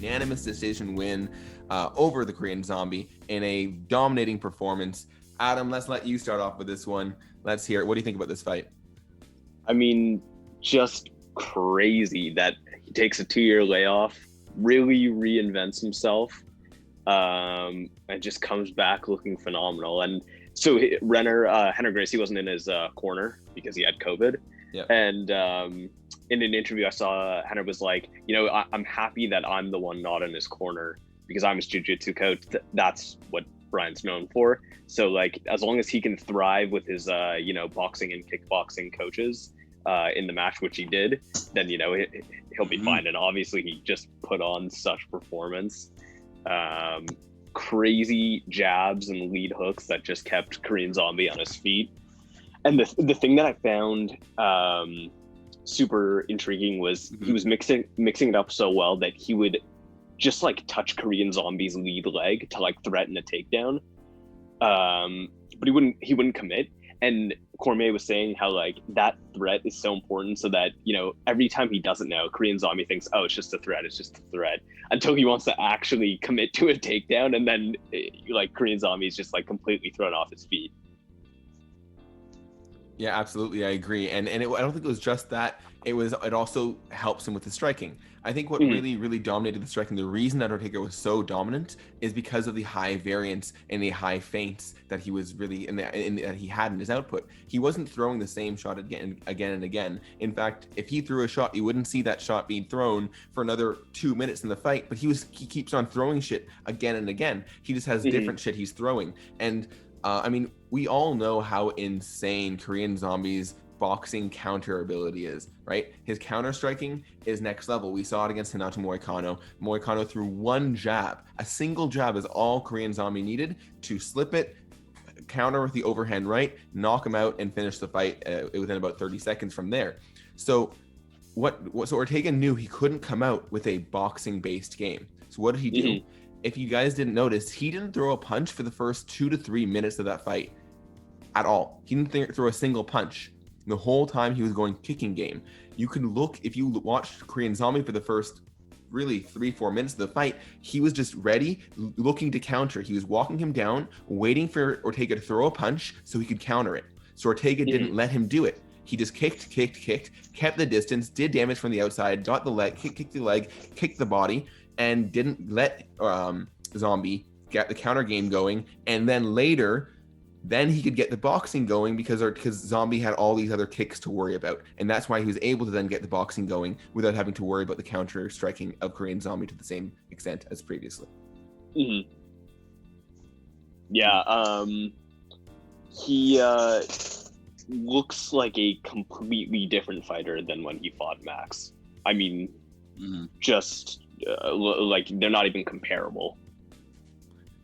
unanimous decision win over the Korean Zombie in a dominating performance. Adam, let's let you start off with this one. Let's hear it. What do you think about this fight? I mean, just crazy that he takes a 2-year layoff, really reinvents himself, and just comes back looking phenomenal. And so Henry Gracie wasn't in his corner because he had COVID. Yeah. And in an interview I saw, Henry was like, I'm happy that I'm the one not in his corner because I'm his jiu-jitsu coach. That's what Brian's known for. So like, as long as he can thrive with his, boxing and kickboxing coaches in the match, which he did, then, he'll be fine. And obviously he just put on such performance. Crazy jabs and lead hooks that just kept Korean Zombie on his feet. And the thing that I found super intriguing was he was mixing it up so well that he would just like touch Korean Zombie's lead leg to like threaten a takedown, but he wouldn't commit. And Cormier was saying how like that threat is so important so that every time he doesn't know, Korean Zombie thinks, oh, it's just a threat, until he wants to actually commit to a takedown, and then like Korean Zombie is just like completely thrown off his feet. Yeah, absolutely. I agree. And I don't think it was just that. It also helps him with the striking. I think what really, really dominated the striking, the reason that Ortega was so dominant is because of the high variance and the high feints that he was really that he had in his output. He wasn't throwing the same shot again and again. In fact, if he threw a shot, you wouldn't see that shot being thrown for another 2 minutes in the fight, but he keeps on throwing shit again and again. He just has different shit he's throwing. And we all know how insane Korean Zombie's boxing counter ability is, right? His counter striking is next level. We saw it against Hinato Moicano. Moicano threw one jab. A single jab is all Korean Zombie needed to slip it, counter with the overhand right, knock him out, and finish the fight within about 30 seconds from there. So Ortega knew he couldn't come out with a boxing-based game. So what did he do? If you guys didn't notice, he didn't throw a punch for the first 2 to 3 minutes of that fight at all. He didn't throw a single punch. The whole time he was going kicking game. You can look, if you watched Korean Zombie for the first really 3-4 minutes of the fight, he was just ready, looking to counter. He was walking him down, waiting for Ortega to throw a punch so he could counter it. So Ortega didn't let him do it. He just kicked, kept the distance, did damage from the outside, got the leg, kicked the leg, kicked the body, and didn't let Zombie get the counter game going. And then later, then he could get the boxing going because Zombie had all these other kicks to worry about. And that's why he was able to then get the boxing going without having to worry about the counter striking of Korean Zombie to the same extent as previously. Yeah, he looks like a completely different fighter than when he fought Max. I mean, just like they're not even comparable.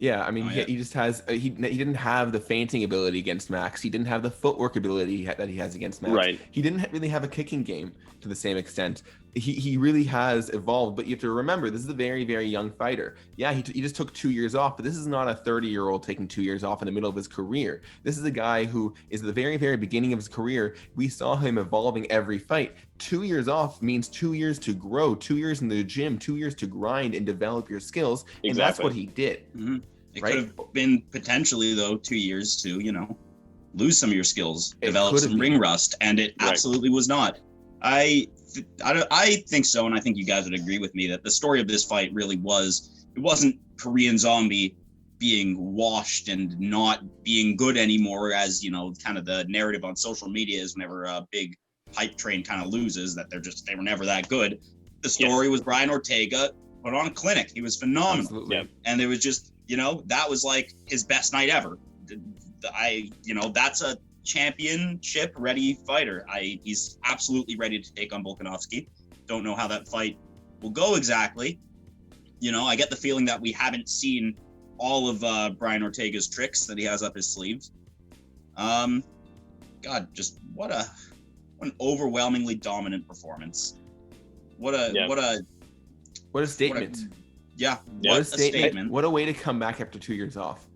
Yeah, I mean, he just has he didn't have the feinting ability against Max. He didn't have the footwork ability that he has against Max. Right. He didn't really have a kicking game to the same extent. He really has evolved, but you have to remember, this is a very, very young fighter. Yeah, he just took 2 years off, but this is not a 30-year-old taking 2 years off in the middle of his career. This is a guy who is at the very, very beginning of his career. We saw him evolving every fight. 2 years off means 2 years to grow, 2 years in the gym, 2 years to grind and develop your skills. And that's what he did. It could have been potentially, though, 2 years to, lose some of your skills, develop some ring rust, and it absolutely was not. I think so, and I think you guys would agree with me that the story of this fight really it wasn't Korean Zombie being washed and not being good anymore, as, kind of the narrative on social media is whenever a big hype train kind of loses, that they were never that good. The story was Brian Ortega put on a clinic. He was phenomenal. Absolutely. And it was just, that was like his best night ever. That's a championship ready fighter. He's absolutely ready to take on Volkanovski. Don't know how that fight will go exactly. I get the feeling that we haven't seen all of Brian Ortega's tricks that he has up his sleeves. God, just what an overwhelmingly dominant performance. What a statement. What a statement. What a way to come back after 2 years off.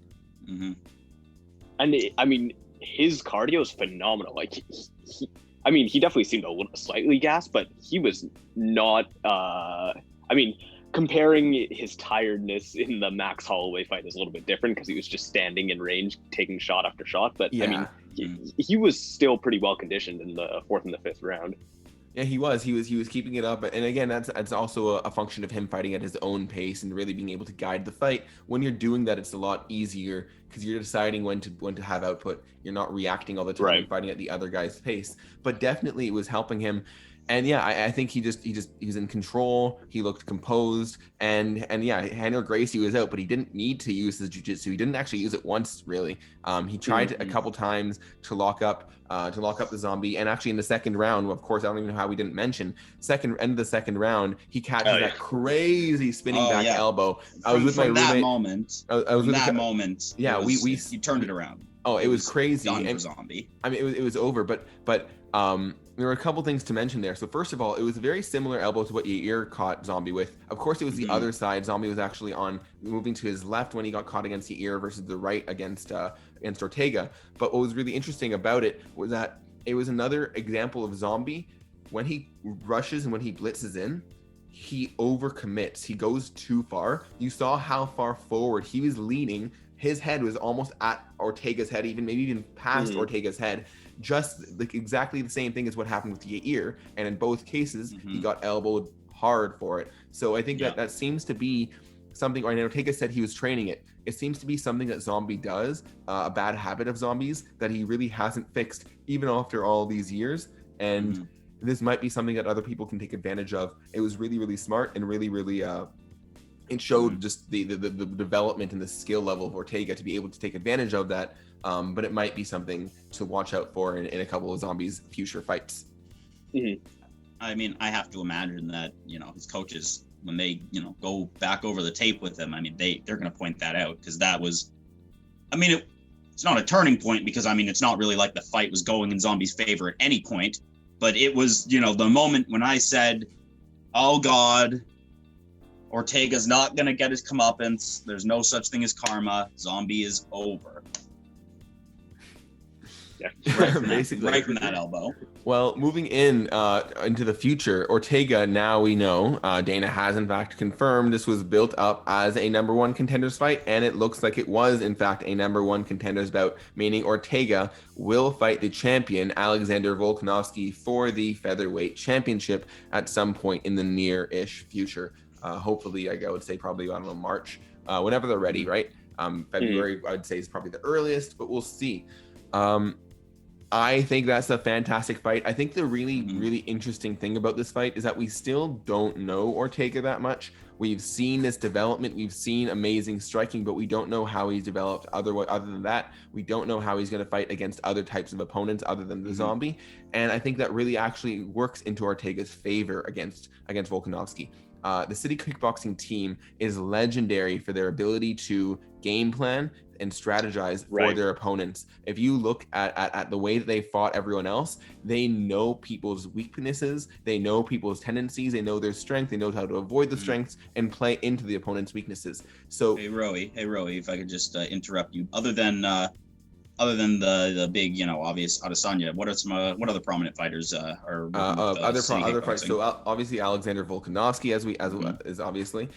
And I mean, his cardio is phenomenal. Like he definitely seemed a little slightly gassed, but he was not. comparing his tiredness in the Max Holloway fight is a little bit different because he was just standing in range, taking shot after shot. But I mean, he was still pretty well conditioned in the 4th and the 5th round. Yeah, he was keeping it up, and again, that's also a function of him fighting at his own pace and really being able to guide the fight. When you're doing that, it's a lot easier because you're deciding when to have output. You're not reacting all the time and fighting at the other guy's pace. But definitely, it was helping him. And yeah, I think he was in control. He looked composed, and yeah, Daniel Gracie was out, but he didn't need to use his jiu-jitsu. He didn't actually use it once, really. He tried a couple times to lock up the zombie, and actually in the second round, of course, I don't even know how we didn't mention end of the second round, he catches that crazy spinning back elbow. I was with my roommate. That moment. Yeah, he turned it around. Oh, it was crazy. Done for zombie. I mean, it was over, but there were a couple things to mention there. So first of all, it was a very similar elbow to what Yair caught Zombie with. Of course, it was the other side. Zombie was actually moving to his left when he got caught against Yair versus the right against Ortega. But what was really interesting about it was that it was another example of Zombie. When he rushes and when he blitzes in, he overcommits. He goes too far. You saw how far forward he was leaning. His head was almost at Ortega's head, maybe even past Ortega's head. Just like exactly the same thing as what happened with Yair, and in both cases he got elbowed hard for it. So I think that seems to be something. Or Ortega said he was training it. It seems to be something that Zombie does, a bad habit of Zombies that he really hasn't fixed even after all these years. And this might be something that other people can take advantage of. It was really, really smart and really, really. It showed just the development and the skill level of Ortega to be able to take advantage of that. But it might be something to watch out for in a couple of Zombies' future fights. I mean, I have to imagine that, his coaches, when they, go back over the tape with him, I mean, they're going to point that out because that was, I mean, it's not a turning point because, I mean, it's not really like the fight was going in Zombie's favor at any point, but it was, the moment when I said, oh God, Ortega's not going to get his comeuppance. There's no such thing as karma. Zombie is over. Yeah, right from that elbow. Well, moving into the future, Ortega, now we know, Dana has in fact confirmed this was built up as a number 1 contenders fight, and it looks like it was in fact a number 1 contenders bout, meaning Ortega will fight the champion, Alexander Volkanovski, for the featherweight championship at some point in the near-ish future. Hopefully, I would say probably, I don't know, March, whenever they're ready, right? February, I would say, is probably the earliest, but we'll see. I think that's a fantastic fight. I think the really, really interesting thing about this fight is that we still don't know Ortega that much. We've seen this development. We've seen amazing striking, but we don't know how he's developed. Other than that, we don't know how he's going to fight against other types of opponents other than the Zombie. And I think that really actually works into Ortega's favor against Volkanovski. The City Kickboxing team is legendary for their ability to game plan and strategize for their opponents. If you look at the way that they fought everyone else, they know people's weaknesses, they know people's tendencies, they know their strength, they know how to avoid the strengths and play into the opponent's weaknesses. So Hey Rowie, if I could just interrupt you. Other than the big, obvious Adesanya, what other prominent fighters are other fights? So obviously Alexander Volkanovski, as obviously.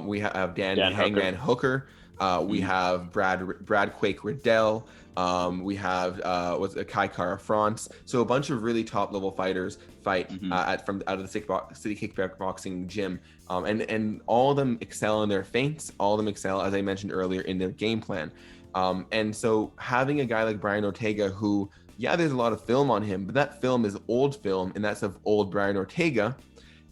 We have Dan Hangman Hooker. We have Brad Quake Riddell. We have Kai Kara France. So a bunch of really top level fighters fight out of the City Kickboxing gym. And all of them excel in their feints. All of them excel, as I mentioned earlier, in their game plan. And so having a guy like Brian Ortega, who, there's a lot of film on him, but that film is old film, and that's of old Brian Ortega.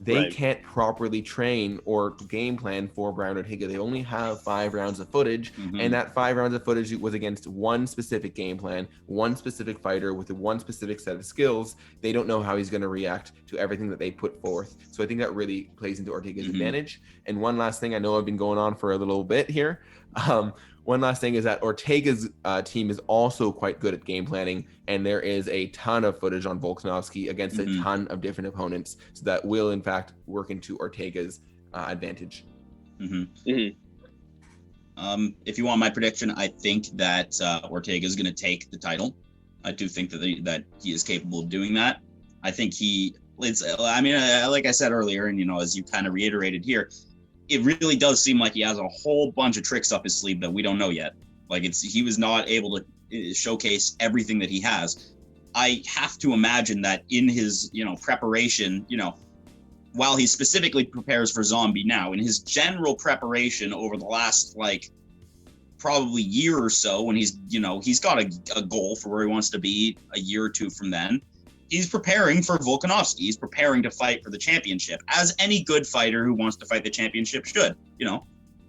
They can't properly train or game plan for Brian Ortega. They only have 5 rounds of footage, and that 5 rounds of footage was against one specific game plan, one specific fighter with one specific set of skills. They don't know how he's going to react to everything that they put forth. So I think that really plays into Ortega's advantage. And one last thing, I know I've been going on for a little bit here. One last thing is that Ortega's team is also quite good at game planning, and there is a ton of footage on Volkanovski against a ton of different opponents, so that will in fact work into Ortega's advantage. If you want my prediction, I think that Ortega is going to take the title. I do think that he is capable of doing that. I think like I said earlier, and as you kind of reiterated here, it really does seem like he has a whole bunch of tricks up his sleeve that we don't know yet. Like he was not able to showcase everything that he has. I have to imagine that in his, preparation, while he specifically prepares for Zombie now, in his general preparation over the last, probably year or so, when he's got a goal for where he wants to be a year or two from then, he's preparing for Volkanovski. He's preparing to fight for the championship, as any good fighter who wants to fight the championship should.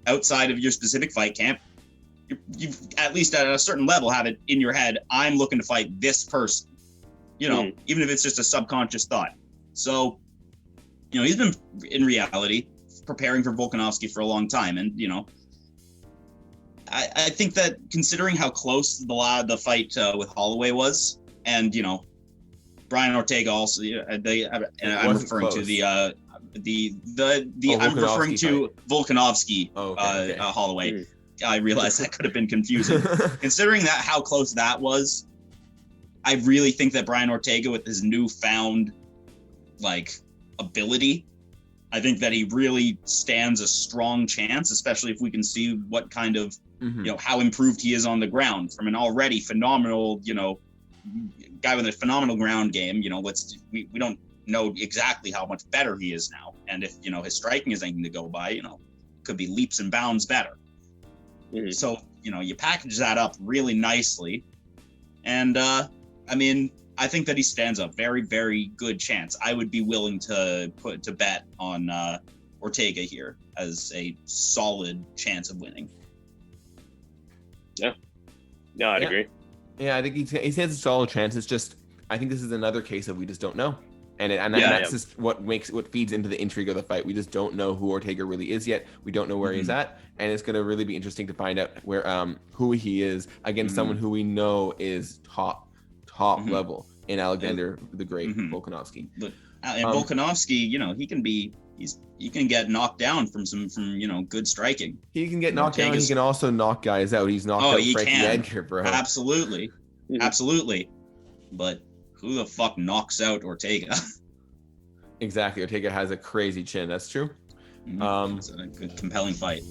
Outside of your specific fight camp, you've at least at a certain level have it in your head, I'm looking to fight this person, even if it's just a subconscious thought. So, he's been, in reality, preparing for Volkanovski for a long time. And, I think that considering how close the fight with Holloway was, and, Brian Ortega also, I'm referring close. To I'm referring to fight. Volkanovski, Holloway. I realized that could have been confusing. Considering that how close that was, I really think that Brian Ortega, with his newfound ability, I think that he really stands a strong chance, especially if we can see what kind of how improved he is on the ground from an already phenomenal guy with a phenomenal ground game. We don't know exactly how much better he is now, and if his striking is anything to go by, could be leaps and bounds better. So, you package that up really nicely. And, I think that he stands a very, very good chance. I would be willing to bet on Ortega here as a solid chance of winning. Yeah. No, I'd agree. Yeah, I think he stands a solid chance. It's just, I think this is another case of we just don't know. And that's just what feeds into the intrigue of the fight. We just don't know who Ortega really is yet. We don't know where he's at, and it's going to really be interesting to find out where who he is against someone who we know is top level in Alexander the Great Volkanovski. But Volkanovski, he can get knocked down from good striking. He can get knocked down. He can also knock guys out. He's knocked out Frankie Edgar, bro. Absolutely, absolutely. But who the fuck knocks out Ortega? Exactly. Ortega has a crazy chin. That's true. It's a good, compelling fight.